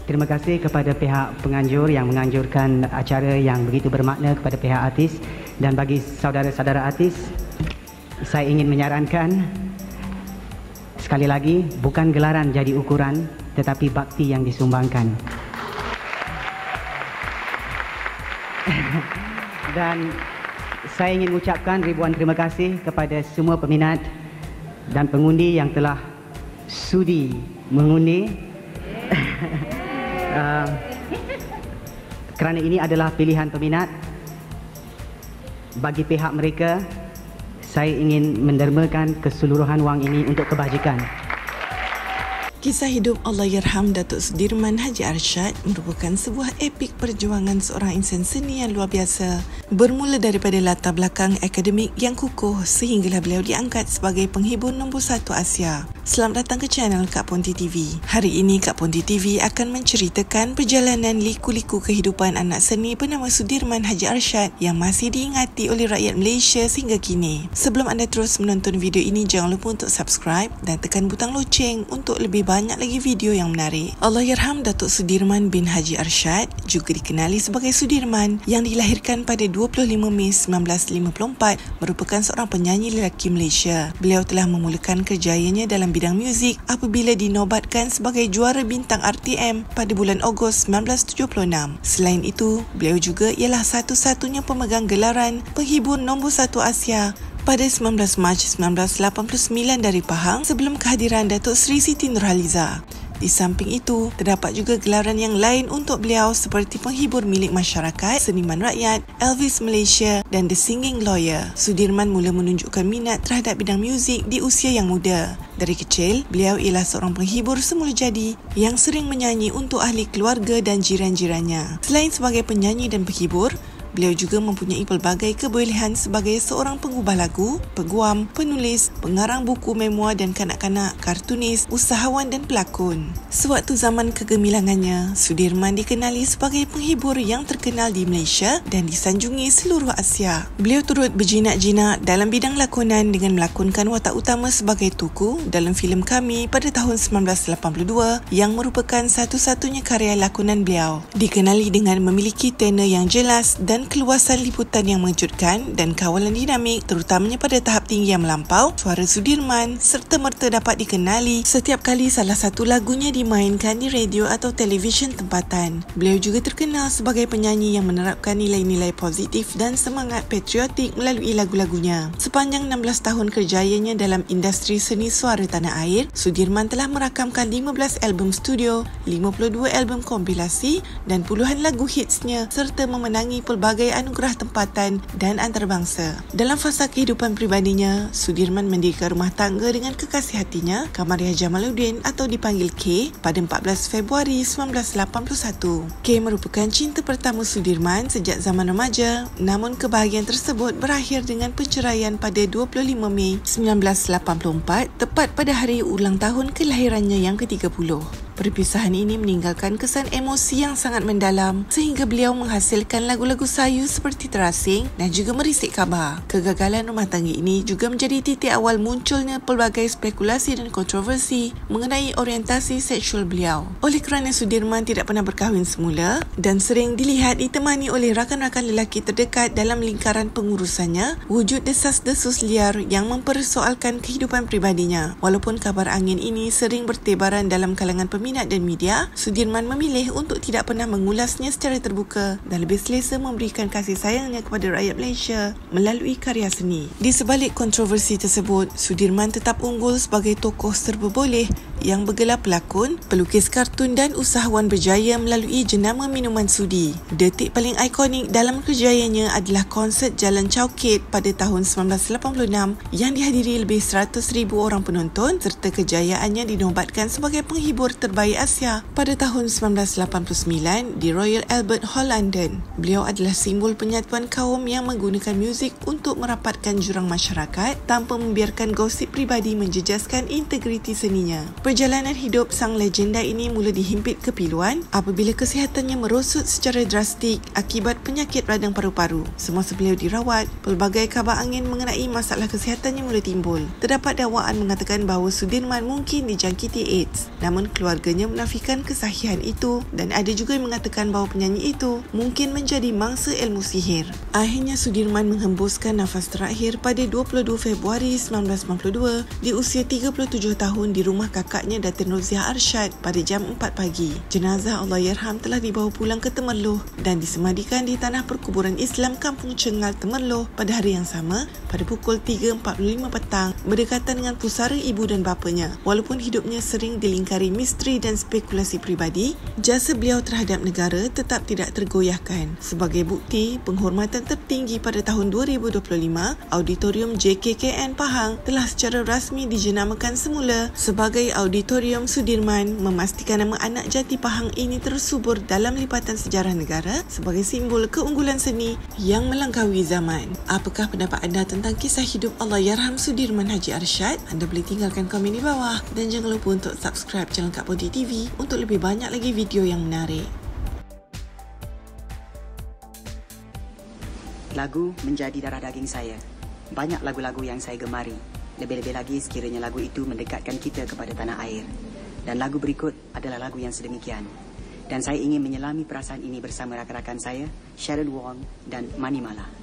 Terima kasih kepada pihak penganjur yang menganjurkan acara yang begitu bermakna kepada pihak artis, dan bagi saudara-saudara artis, saya ingin menyarankan sekali lagi, bukan gelaran jadi ukuran, tetapi bakti yang disumbangkan. Dan saya ingin mengucapkan ribuan terima kasih kepada semua peminat dan pengundi yang telah sudi mengundi. Kerana ini adalah pilihan peminat, bagi pihak mereka saya ingin mendermakan keseluruhan wang ini untuk kebajikan. Kisah hidup Allahyarham Datuk Sudirman Haji Arsyad merupakan sebuah epik perjuangan seorang insan seni yang luar biasa. Bermula daripada latar belakang akademik yang kukuh sehinggalah beliau diangkat sebagai penghibur nombor 1 Asia. Selamat datang ke channel Kak Ponti TV. Hari ini Kak Ponti TV akan menceritakan perjalanan liku-liku kehidupan anak seni bernama Sudirman Haji Arsyad yang masih diingati oleh rakyat Malaysia sehingga kini. Sebelum anda terus menonton video ini, jangan lupa untuk subscribe dan tekan butang loceng untuk lebih banyak lagi video yang menarik. Allahyarham Datuk Sudirman bin Haji Arsyad, juga dikenali sebagai Sudirman, yang dilahirkan pada 25 Mei 1954, merupakan seorang penyanyi lelaki Malaysia. Beliau telah memulakan kerjayanya dalam bidang muzik apabila dinobatkan sebagai juara bintang RTM pada bulan Ogos 1976. Selain itu, beliau juga ialah satu-satunya pemegang gelaran penghibur nombor 1 Asia pada 19 Mac 1989 dari Pahang sebelum kehadiran Datuk Seri Siti Nurhaliza. Di samping itu, terdapat juga gelaran yang lain untuk beliau seperti penghibur milik masyarakat, seniman rakyat, Elvis Malaysia dan The Singing Lawyer. Sudirman mula menunjukkan minat terhadap bidang muzik di usia yang muda. Dari kecil, beliau ialah seorang penghibur semula jadi yang sering menyanyi untuk ahli keluarga dan jiran-jirannya. Selain sebagai penyanyi dan penghibur, beliau juga mempunyai pelbagai kebolehan sebagai seorang pengubah lagu, peguam, penulis, pengarang buku memoir dan kanak-kanak, kartunis, usahawan dan pelakon. Sewaktu zaman kegemilangannya, Sudirman dikenali sebagai penghibur yang terkenal di Malaysia dan disanjungi seluruh Asia. Beliau turut berjinak-jinak dalam bidang lakonan dengan melakonkan watak utama sebagai Tuku dalam filem Kami pada tahun 1982 yang merupakan satu-satunya karya lakonan beliau. Dikenali dengan memiliki tenor yang jelas dan keluasan liputan yang mengejutkan dan kawalan dinamik terutamanya pada tahap tinggi yang melampau. Suara Sudirman serta-merta dapat dikenali setiap kali salah satu lagunya dimainkan di radio atau televisyen tempatan. Beliau juga terkenal sebagai penyanyi yang menerapkan nilai-nilai positif dan semangat patriotik melalui lagu-lagunya. Sepanjang 16 tahun kerjayanya dalam industri seni suara tanah air, Sudirman telah merakamkan 15 album studio, 52 album kompilasi dan puluhan lagu hitsnya serta memenangi pelbagai anugerah tempatan dan antarabangsa. Dalam fasa kehidupan pribadinya, Sudirman mendirikan rumah tangga dengan kekasih hatinya, Kamariah Jamaluddin atau dipanggil K, pada 14 Februari 1981. K merupakan cinta pertama Sudirman sejak zaman remaja, namun kebahagiaan tersebut berakhir dengan perceraian pada 25 Mei 1984, tepat pada hari ulang tahun kelahirannya yang ke-30. Perpisahan ini meninggalkan kesan emosi yang sangat mendalam sehingga beliau menghasilkan lagu-lagu sayu seperti Terasing dan juga Merisik Khabar. Kegagalan rumah tangga ini juga menjadi titik awal munculnya pelbagai spekulasi dan kontroversi mengenai orientasi seksual beliau. Oleh kerana Sudirman tidak pernah berkahwin semula dan sering dilihat ditemani oleh rakan-rakan lelaki terdekat dalam lingkaran pengurusannya, wujud desas-desus liar yang mempersoalkan kehidupan pribadinya. Walaupun kabar angin ini sering bertebaran dalam kalangan peminat dan media, Sudirman memilih untuk tidak pernah mengulasnya secara terbuka dan lebih selesa memberikan kasih sayangnya kepada rakyat Malaysia melalui karya seni. Di sebalik kontroversi tersebut, Sudirman tetap unggul sebagai tokoh serba boleh yang bergelar pelakon, pelukis kartun dan usahawan berjaya melalui jenama minuman sudi. Detik paling ikonik dalam kerjayanya adalah konsert Jalan Chowkit pada tahun 1986 yang dihadiri lebih 100,000 orang penonton serta kejayaannya dinobatkan sebagai penghibur terbaik Asia pada tahun 1989 di Royal Albert Hall, London. Beliau adalah simbol penyatuan kaum yang menggunakan muzik untuk merapatkan jurang masyarakat tanpa membiarkan gosip pribadi menjejaskan integriti seninya. Perjalanan hidup sang legenda ini mula dihimpit kepiluan apabila kesihatannya merosot secara drastik akibat penyakit radang paru-paru. Semasa beliau dirawat, pelbagai kabar angin mengenai masalah kesihatannya mula timbul. Terdapat dakwaan mengatakan bahawa Sudirman mungkin dijangkiti AIDS, namun keluarganya menafikan kesahihan itu dan ada juga yang mengatakan bahawa penyanyi itu mungkin menjadi mangsa ilmu sihir. Akhirnya Sudirman menghembuskan nafas terakhir pada 22 Februari 1992 di usia 37 tahun di rumah kakaknya Datin Roziah Arsyad pada jam 4 pagi. Jenazah Allahyarham telah dibawa pulang ke Temerloh dan disemadikan di tanah perkuburan Islam Kampung Cengal, Temerloh pada hari yang sama pada pukul 3.45 petang berdekatan dengan pusara ibu dan bapanya. Walaupun hidupnya sering dilingkari misteri dan spekulasi peribadi, jasa beliau terhadap negara tetap tidak tergoyahkan. Sebagai bukti penghormatan tertinggi pada tahun 2025, Auditorium JKKN Pahang telah secara rasmi dijenamakan semula sebagai Auditorium Sudirman, memastikan nama anak jati Pahang ini tersubur dalam lipatan sejarah negara sebagai simbol keunggulan seni yang melangkaui zaman. Apakah pendapat anda tentang kisah hidup Allahyarham Sudirman Haji Arsyad? Anda boleh tinggalkan komen di bawah dan jangan lupa untuk subscribe channel Kak Putih TV untuk lebih banyak lagi video yang menarik. Lagu menjadi darah daging saya. Banyak lagu-lagu yang saya gemari. Lebih-lebih lagi sekiranya lagu itu mendekatkan kita kepada tanah air. Dan lagu berikut adalah lagu yang sedemikian. Dan saya ingin menyelami perasaan ini bersama rakan-rakan saya, Sharon Wong dan Manimala.